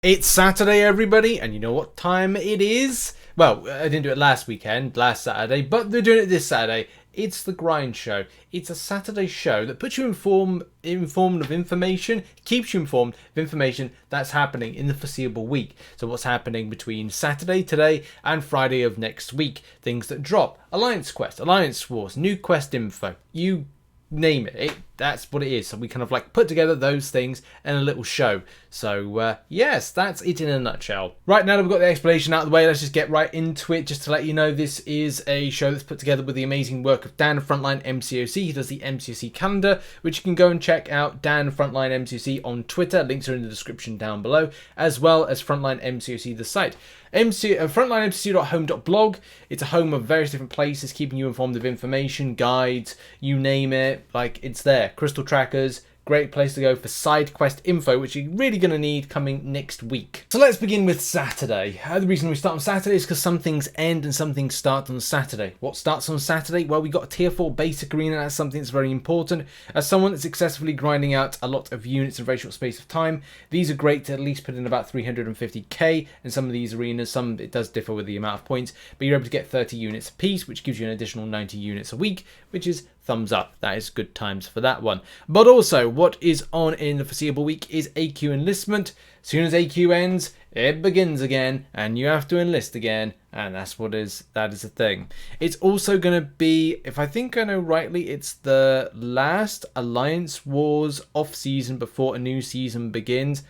It's Saturday, everybody, and you know what time it is? Well, I didn't do it last Saturday, but they're doing it this Saturday. It's the Grind Show. It's a Saturday show that puts you informed of information, keeps you informed of information that's happening in the foreseeable week. So what's happening between Saturday, today, and Friday of next week. Things that drop. Alliance Quest, Alliance Wars, new quest info. You name it. That's what it is. So we kind of like put together those things in a little show. So yes, that's it in a nutshell. Right, now that we've got the explanation out of the way, let's just get right into it. Just to let you know, this is a show that's put together with the amazing work of Dan of Frontline MCOC. He does the MCOC calendar, which you can go and check out. Dan Frontline MCOC on Twitter. Links are in the description down below, as well as Frontline MCOC, the site. frontlinemcoc.home.blog. It's a home of various different places, keeping you informed of information, guides, you name it. Like, it's there. Crystal trackers. Great place to go for side quest info, which you're really going to need coming next week. So let's begin with Saturday. The reason we start on Saturday is because some things end and some things start on Saturday. What starts on Saturday? Well, we got a tier 4 basic arena. That's something that's very important. As someone that's successfully grinding out a lot of units in a very short space of time, these are great to at least put in about 350k in some of these arenas. Some, it does differ with the amount of points, but you're able to get 30 units a piece, which gives you an additional 90 units a week, which is thumbs up. That is good times for that one. But also, what is on in the foreseeable week is AQ Enlistment. As soon as AQ ends, it begins again, and you have to enlist again, and that is a thing. It's also going to be, if I think I know rightly, it's the last Alliance Wars off-season before a new season begins.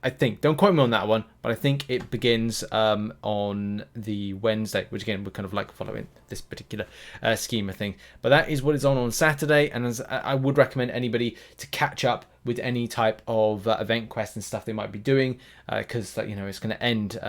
I think, don't quote me on that one, but I think it begins on the Wednesday, which again, we're kind of like following this particular scheme of thing. But that is what is on Saturday, and as I would recommend anybody to catch up with any type of event quest and stuff they might be doing, because it's going to end,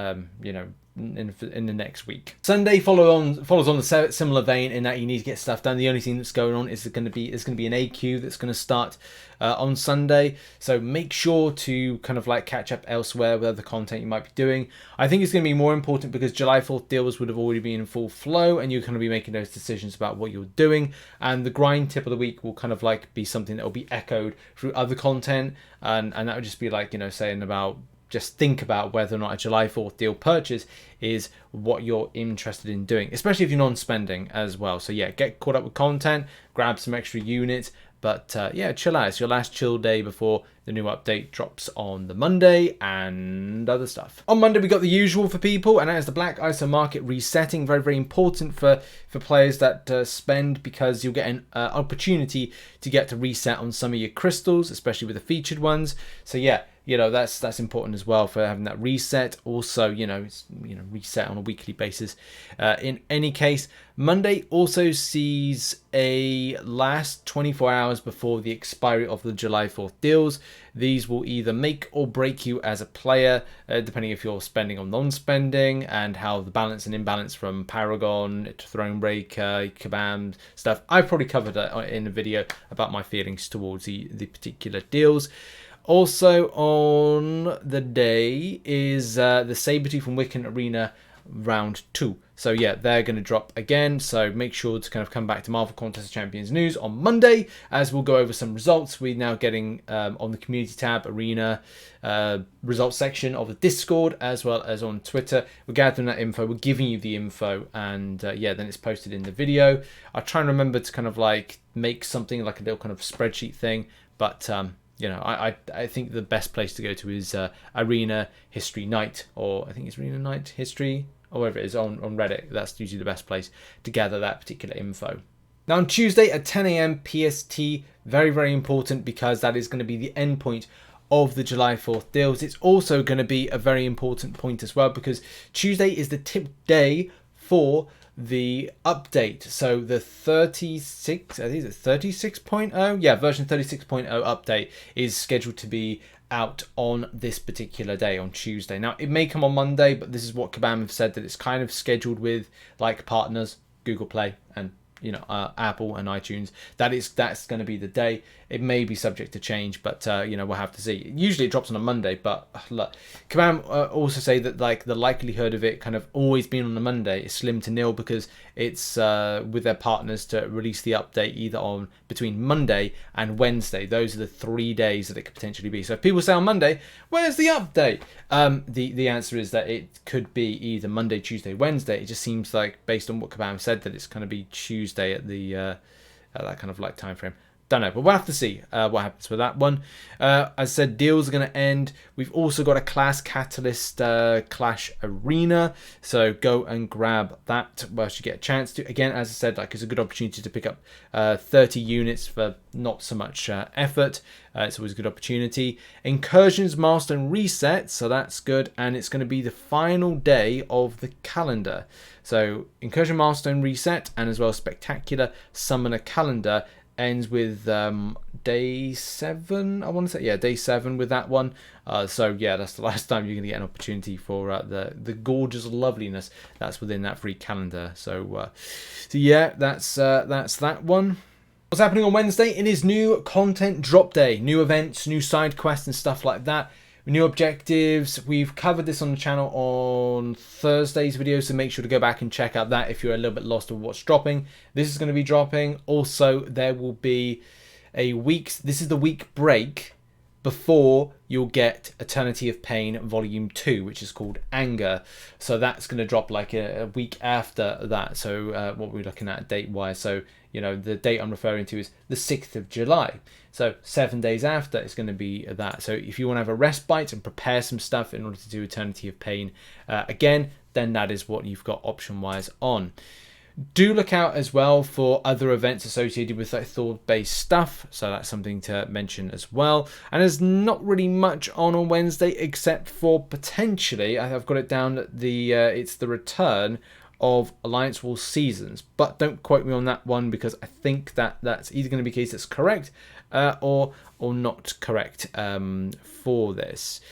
in the next week. Sunday follows on the similar vein in that you need to get stuff done. The only thing that's going on is there's going to be an AQ that's going to start on Sunday, so make sure to kind of like catch up elsewhere with other content you might be doing. I think it's going to be more important because July 4th deals would have already been in full flow, and you're going to be making those decisions about what you're doing, and the grind tip of the week will kind of like be something that will be echoed through other content, and that would just be like, saying about, just think about whether or not a July 4th deal purchase is what you're interested in doing, especially if you're non-spending as well. So yeah, get caught up with content, grab some extra units, but yeah, chill out. It's your last chill day before the new update drops on the Monday and other stuff. On Monday, we got the usual for people, and that is the Black ISO market resetting. Very, very important for players that spend, because you'll get an opportunity to get to reset on some of your crystals, especially with the featured ones. So yeah, that's important as well for having that reset. Also, it's reset on a weekly basis. In any case, Monday also sees a last 24 hours before the expiry of the July 4th deals. These will either make or break you as a player, depending if you're spending or non-spending, and how the balance and imbalance from Paragon to Thronebreaker, Kabam stuff. I've probably covered that in a video about my feelings towards the particular deals. Also on the day is the Sabretooth and Wiccan Arena round 2. So yeah, they're going to drop again. So make sure to kind of come back to Marvel Contest of Champions news on Monday, as we'll go over some results. We're now getting on the community tab, Arena results section of the Discord, as well as on Twitter. We're gathering that info. We're giving you the info, and yeah, then it's posted in the video. I'll try and remember to kind of like make something like a little kind of spreadsheet thing, but I think the best place to go to is Arena History Night, or I think it's Arena Night History, or whatever it is on Reddit. That's usually the best place to gather that particular info. Now on Tuesday at 10 AM PST, very, very important, because that is going to be the end point of the July 4th deals. It's also going to be a very important point as well, because Tuesday is the tip day for the update. So the 36.0, yeah, version 36.0 update is scheduled to be out on this particular day, on Tuesday. Now it may come on Monday, but this is what Kabam have said, that it's kind of scheduled with like partners, Google Play and Apple and iTunes. That's going to be the day. it may be subject to change, but you know, we'll have to see. Usually it drops on a Monday, but look, Kabam also say that like the likelihood of it kind of always being on a Monday is slim to nil, because it's with their partners to release the update either on between Monday and Wednesday. Those are the 3 days that it could potentially be. So if people say on Monday, where's the update? The answer is that it could be either Monday, Tuesday, Wednesday. It just seems like, based on what Kabam said, that it's going to be Tuesday at the that kind of like time frame. Don't know, but we'll have to see what happens with that one. As I said, deals are going to end. We've also got a Class Catalyst Clash Arena, so go and grab that whilst you get a chance to. Again, as I said, like, it's a good opportunity to pick up 30 units for not so much effort. It's always a good opportunity. Incursion's Milestone reset, so that's good, and it's going to be the final day of the calendar. So Incursion Milestone reset, and as well Spectacular Summoner calendar ends with day 7, I want to say. Yeah, day 7 with that one. So yeah, that's the last time you're going to get an opportunity for the gorgeous loveliness that's within that free calendar. So yeah, that's that one. What's happening on Wednesday? It is new content drop day, new events, new side quests and stuff like that. New objectives. We've covered this on the channel on Thursday's video, so make sure to go back and check out that if you're a little bit lost of what's dropping. This is going to be dropping. Also, there will be a week's, this is the week break before you'll get Eternity of Pain Volume 2, which is called Anger. So that's going to drop like a week after that. So what we're looking at date-wise. So, you know, the date I'm referring to is the 6th of July. So 7 days after, it's going to be that. So if you want to have a respite and prepare some stuff in order to do Eternity of Pain again, then that is what you've got option-wise on. Do look out as well for other events associated with like Thor-based stuff, so that's something to mention as well. And there's not really much on Wednesday, except for potentially, I've got it down that the it's the return of Alliance War Seasons, but don't quote me on that one, because I think that that's either going to be a case that's correct or not correct for this.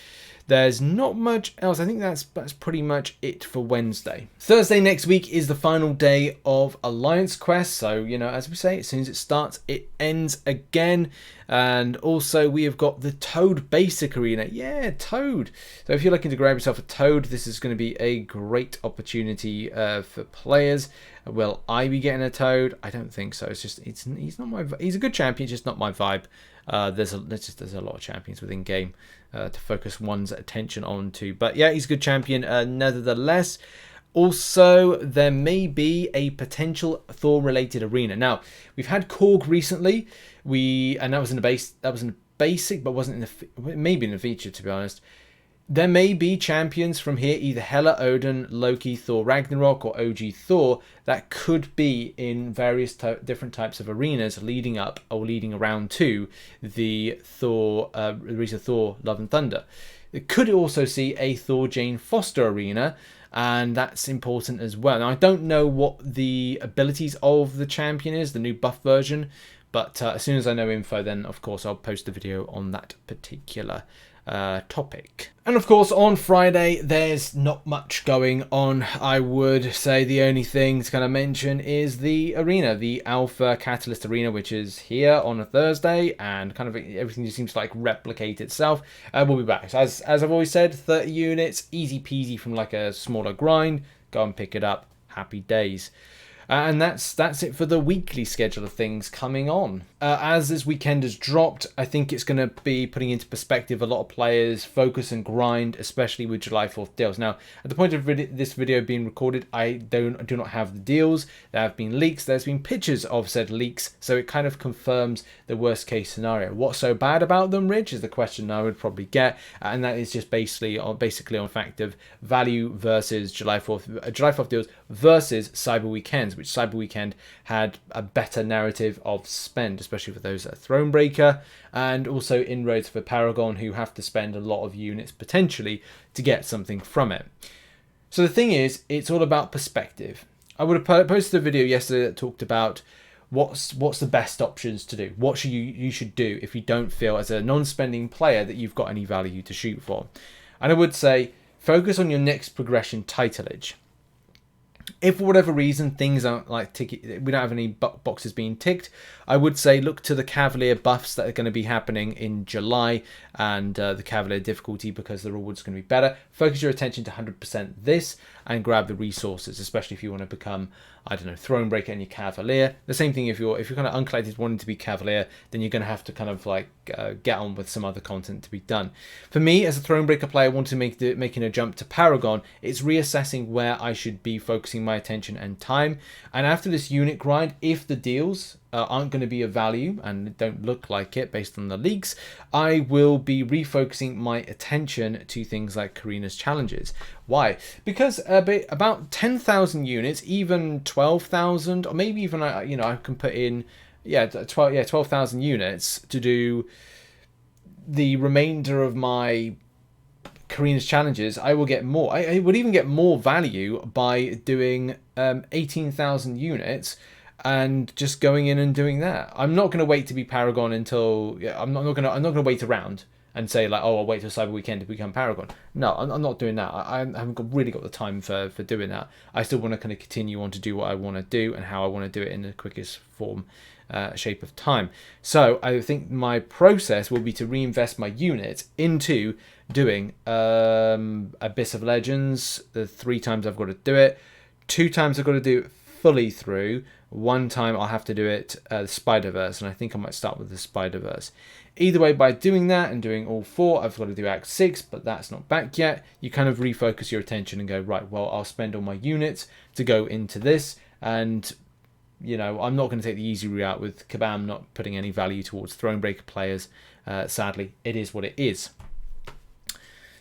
There's not much else. I think that's pretty much it for Wednesday. Thursday next week is the final day of Alliance Quest. So, you know, as we say, as soon as it starts, it ends again. And also we have got the Toad Basic Arena. Yeah, Toad. So if you're looking to grab yourself a Toad, this is going to be a great opportunity for players. Will I be getting a Toad? I don't think so. It's just, he's not my, he's a good champion, just not my vibe. There's a lot of champions within game to focus one's attention on to, but yeah, he's a good champion nevertheless. Also, there may be a potential Thor related arena. Now, we've had Korg recently, and that was in the basic, but wasn't in the, maybe in the feature, to be honest. There may be champions from here, either Hela, Odin, Loki, Thor, Ragnarok, or OG Thor, that could be in various different types of arenas leading up or leading around to the Thor, recent Thor Love and Thunder. It could also see a Thor Jane Foster arena, and that's important as well. Now, I don't know what the abilities of the champion is, the new buff version, but as soon as I know info, then of course I'll post a video on that particular topic. And of course on Friday there's not much going on. I would say the only thing to kind of mention is the arena, the Alpha Catalyst Arena, which is here on a Thursday, and kind of everything just seems to like replicate itself. We'll be back. So as I've always said, 30 units, easy peasy from like a smaller grind. Go and pick it up. Happy days. And that's it for the weekly schedule of things coming on. As this weekend has dropped, I think it's going to be putting into perspective a lot of players' focus and grind, especially with July 4th deals. Now, at the point of this video being recorded, I do not have the deals. There have been leaks. There's been pictures of said leaks, so it kind of confirms the worst case scenario. What's so bad about them, Rich, is the question I would probably get, and that is just basically on fact of value versus July 4th deals versus Cyber Weekends, which Cyber Weekend had a better narrative of spend, especially for those at Thronebreaker, and also inroads for Paragon, who have to spend a lot of units potentially to get something from it. So the thing is, it's all about perspective. I would have posted a video yesterday that talked about what's the best options to do. What you should do if you don't feel as a non-spending player that you've got any value to shoot for. And I would say focus on your next progression titleage. If for whatever reason things aren't like we don't have any boxes being ticked, I would say look to the Cavalier buffs that are going to be happening in July, and the Cavalier difficulty, because the rewards are going to be better. Focus your attention to 100% this and grab the resources, especially if you want to become, I don't know, Thronebreaker and your Cavalier. The same thing if you're kind of uncollected wanting to be Cavalier, then you're going to have to kind of like get on with some other content to be done. For me, as a Thronebreaker player wanting to making a jump to Paragon, it's reassessing where I should be focusing my attention and time. And after this unit grind, if the deals aren't going to be of value and don't look like it based on the leaks, I will be refocusing my attention to things like Karina's challenges. Why? Because about 10,000 units, even 12,000, or maybe even I can put in 12,000 units to do the remainder of my Karina's challenges. I will get more. I would even get more value by doing 18,000 units and just going in and doing that. I'm not going to wait to be Paragon until I'm not going to wait around and say like, oh, I'll wait till Cyber Weekend to become Paragon. No, I'm not doing that. I haven't really got the time for doing that. I still want to kind of continue on to do what I want to do and how I want to do it in the quickest form, shape of time. So I think my process will be to reinvest my units into doing Abyss of Legends. The 3 times I've got to do it. 2 times I've got to do it fully through. 1 time I'll have to do it the Spider-Verse, and I think I might start with the Spider-Verse. Either way, by doing that and doing all 4, I've got to do Act 6, but that's not back yet. You kind of refocus your attention and go, right, well, I'll spend all my units to go into this, and I'm not going to take the easy route with Kabam not putting any value towards Thronebreaker players. Sadly, it is what it is.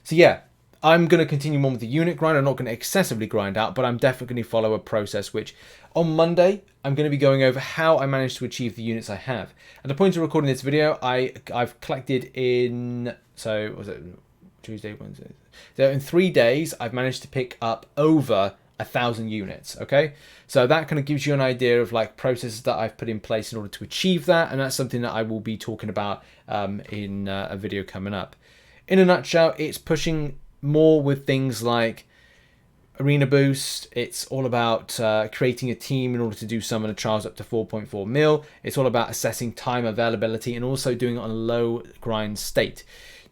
So yeah, I'm going to continue on with the unit grind. I'm not going to excessively grind out, but I'm definitely going to follow a process which on Monday, I'm going to be going over how I managed to achieve the units I have. At the point of recording this video, I've collected in, so was it Tuesday, Wednesday? So in 3 days, I've managed to pick up over 1,000 units, okay? So that kind of gives you an idea of like processes that I've put in place in order to achieve that, and that's something that I will be talking about in a video coming up. In a nutshell, it's pushing more with things like Arena Boost. It's all about creating a team in order to do summon trials up to 4.4 mil. It's all about assessing time availability and also doing it on a low grind state.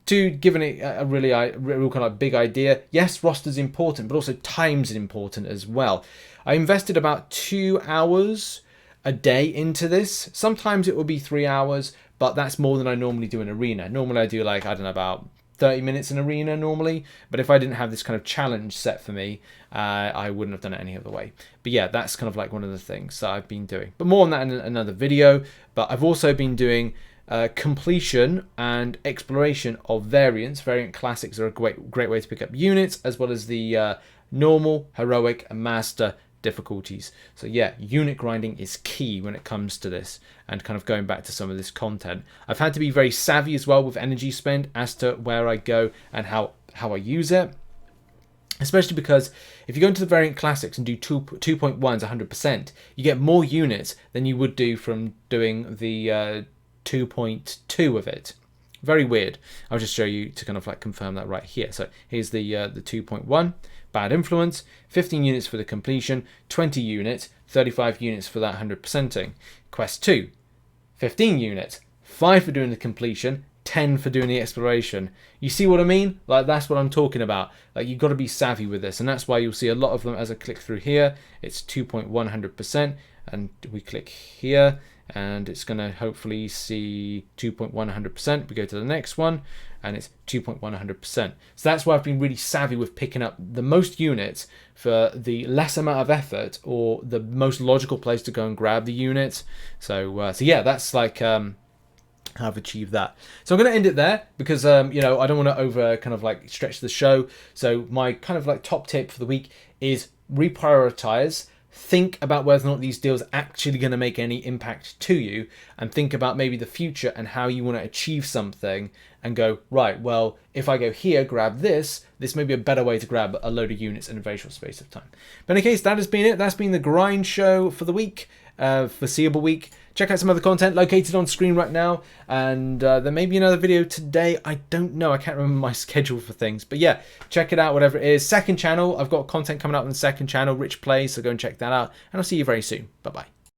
To give it a real kind of big idea, yes, roster's important, but also time's important as well. I invested about 2 hours a day into this. Sometimes it will be 3 hours, but that's more than I normally do in Arena. Normally I do like, I don't know, about 30 minutes in Arena normally, but if I didn't have this kind of challenge set for me, I wouldn't have done it any other way. But yeah, that's kind of like one of the things that I've been doing. But more on that in another video. But I've also been doing completion and exploration of variants. Variant classics are a great way to pick up units, as well as the normal, heroic, and master difficulties. So yeah, unit grinding is key when it comes to this, and kind of going back to some of this content. I've had to be very savvy as well with energy spend as to where I go and how I use it. Especially because if you go into the variant classics and do 2.1s 100%, you get more units than you would do from doing the 2.2 of it. Very weird. I'll just show you to kind of like confirm that right here. So here's the 2.1. Bad Influence, 15 units for the completion, 20 units, 35 units for that 100%ing. Quest 2, 15 units, 5 for doing the completion, 10 for doing the exploration. You see what I mean? Like, that's what I'm talking about. Like, you've got to be savvy with this, and that's why you'll see a lot of them as I click through here. It's 2.100%, and we click here, and it's going to hopefully see 2.100%. We go to the next one, and it's 2.100%. So that's why I've been really savvy with picking up the most units for the less amount of effort, or the most logical place to go and grab the units. So yeah, that's like how I've achieved that. So I'm going to end it there because I don't want to over kind of like stretch the show. So my kind of like top tip for the week is reprioritize. Think about whether or not these deals are actually going to make any impact to you, and think about maybe the future and how you want to achieve something, and go, right, well, if I go here, grab this may be a better way to grab a load of units in a very short space of time. But in any case, that has been it. That's been the grind show for the week. foreseeable week. Check out some other content located on screen right now, and there may be another video today. I don't know. I can't remember my schedule for things, but yeah, check it out, whatever it is. Second channel, I've got content coming out on the second channel, Rich Plays, so go and check that out, and I'll see you very soon. Bye-bye.